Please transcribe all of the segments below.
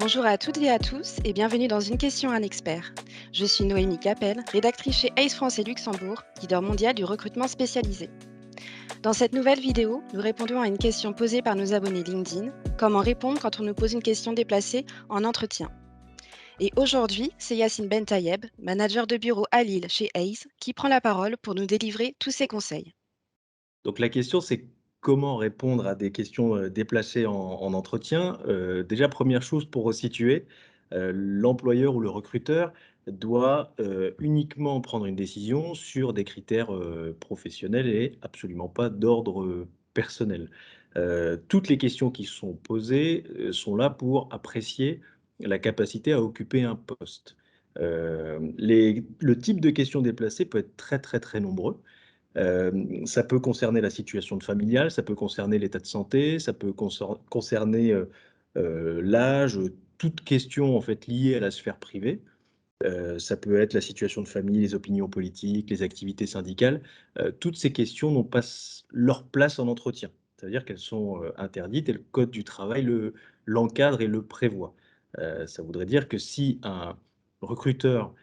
Bonjour à toutes et à tous et bienvenue dans Une question à un expert. Je suis Noémie Capel, rédactrice chez ACE France et Luxembourg, leader mondial du recrutement spécialisé. Dans cette nouvelle vidéo, nous répondons à une question posée par nos abonnés LinkedIn, comment répondre quand on nous pose une question déplacée en entretien. Et aujourd'hui, c'est Yacine Bentayeb, manager de bureau à Lille chez ACE, qui prend la parole pour nous délivrer tous ses conseils. Donc la question, c'est comment répondre à des questions, déplacées en entretien? Déjà, première chose pour resituer, l'employeur ou le recruteur doit, uniquement prendre une décision sur des critères, professionnels et absolument pas d'ordre, personnel. Toutes les questions qui sont posées, sont là pour apprécier la capacité à occuper un poste. Le type de questions déplacées peut être très, très, très nombreux. Ça peut concerner la situation familiale, ça peut concerner l'état de santé, ça peut concerner, l'âge, toute question en fait liée à la sphère privée. Ça peut être la situation de famille, les opinions politiques, les activités syndicales. Toutes ces questions n'ont pas leur place en entretien. C'est-à-dire qu'elles sont, interdites et le code du travail l'encadre et le prévoit. Ça voudrait dire que si un recruteur,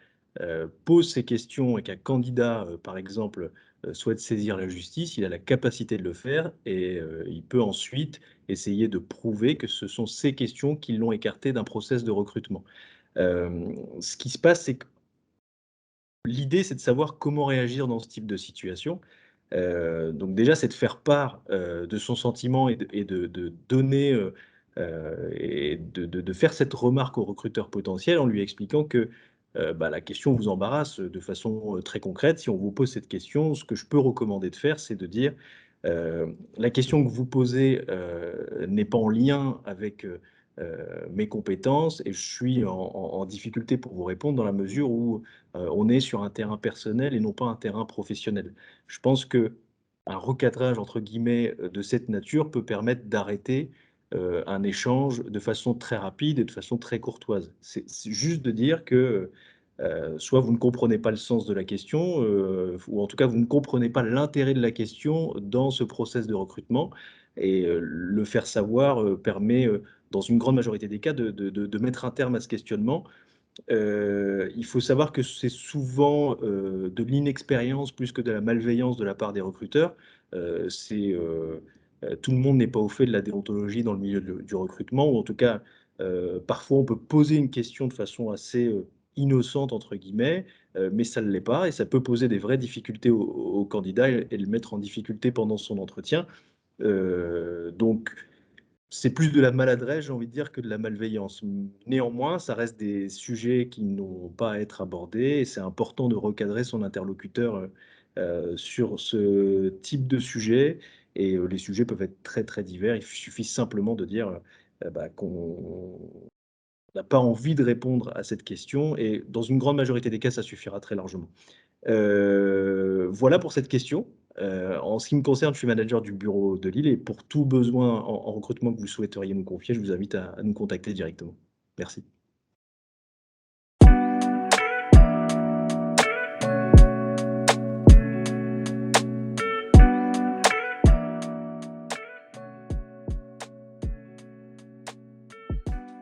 pose ces questions et qu'un candidat, par exemple, souhaite saisir la justice, il a la capacité de le faire et il peut ensuite essayer de prouver que ce sont ces questions qui l'ont écarté d'un process de recrutement. Ce qui se passe, c'est que l'idée, c'est de savoir comment réagir dans ce type de situation. Donc déjà, c'est de faire part, de son sentiment et de donner, et de faire cette remarque au recruteur potentiel en lui expliquant que, bah, la question vous embarrasse, de façon, très concrète. Si on vous pose cette question, ce que je peux recommander de faire, c'est de dire, «La question que vous posez, n'est pas en lien avec, mes compétences et je suis en difficulté pour vous répondre dans la mesure où, on est sur un terrain personnel et non pas un terrain professionnel». Je pense qu'un «recadrage» entre guillemets, de cette nature peut permettre d'arrêter, un échange de façon très rapide et de façon très courtoise. C'est juste de dire que, soit vous ne comprenez pas le sens de la question, ou en tout cas vous ne comprenez pas l'intérêt de la question dans ce process de recrutement et le faire savoir, permet, dans une grande majorité des cas de mettre un terme à ce questionnement. Il faut savoir que c'est souvent, de l'inexpérience plus que de la malveillance de la part des recruteurs. Tout le monde n'est pas au fait de la déontologie dans le milieu du recrutement ou en tout cas, parfois on peut poser une question de façon assez, «innocente» entre guillemets, mais ça ne l'est pas et ça peut poser des vraies difficultés au candidat et le mettre en difficulté pendant son entretien. Donc c'est plus de la maladresse, j'ai envie de dire, que de la malveillance. Néanmoins, ça reste des sujets qui n'ont pas à être abordés et c'est important de recadrer son interlocuteur, sur ce type de sujet et les sujets peuvent être très, très divers. Il suffit simplement de dire, bah, qu'on n'a pas envie de répondre à cette question et dans une grande majorité des cas, ça suffira très largement. Voilà pour cette question. En ce qui me concerne, je suis manager du bureau de Lille et pour tout besoin en recrutement que vous souhaiteriez nous confier, je vous invite à nous contacter directement. Merci.